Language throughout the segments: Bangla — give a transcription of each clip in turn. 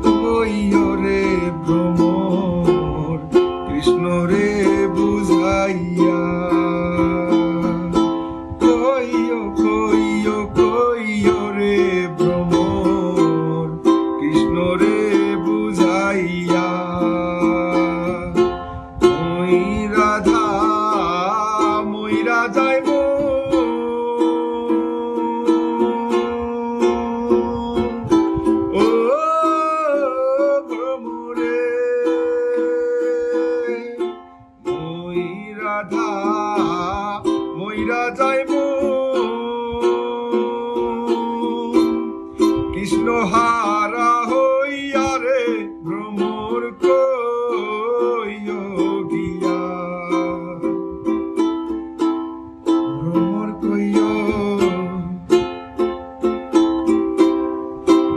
কইও রে ভ্রমর কৃষ্ণ রে বুঝাইয়া কইও রে ভ্রমর কৃষ্ণ রে বুঝাইয়া মইরা যাইব মইরা যাইব কৃষ্ণ হারা হইয়া রে ভ্রমর কইও গিয়া ভ্রমর কইও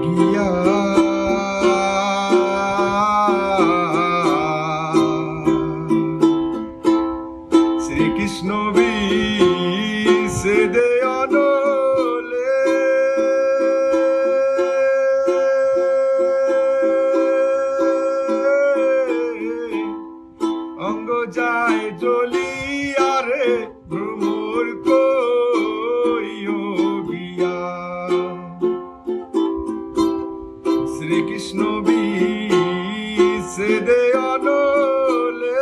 গিয়া শ্রীকৃষ্ণ বিছে দেয়ানলে অঙ্গ যায় জ্বলিয়া রে ভ্রমর কইও গিয়া শ্রীকৃষ্ণ বিছে দেয়ানলে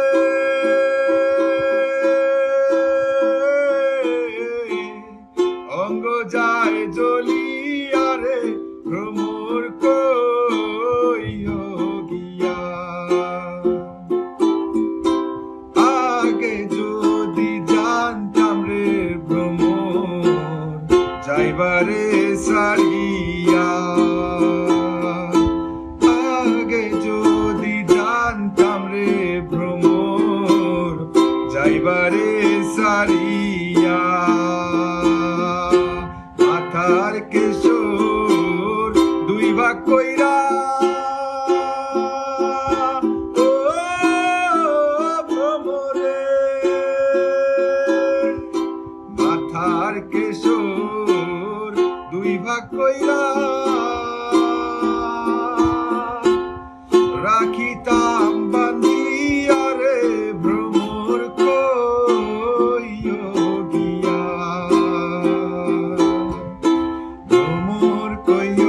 অঙ্গ যায় জ্বলিয়া রে ভ্রমর কইও গিয়া আগে যদি জানতাম রে ভ্রমর যাইবারে সারিয়া আগে যদি জানতাম রে ভ্রমর যাইবারে সারিয়া মাথার কেশর দুই ভাগ কইরা ভ্রমরে মাথার কেশর দুই ভাগ কইরা রাখিতাম বান্ধিয়া রে ভ্রমর কইও গিয়া ভ্রমর কইও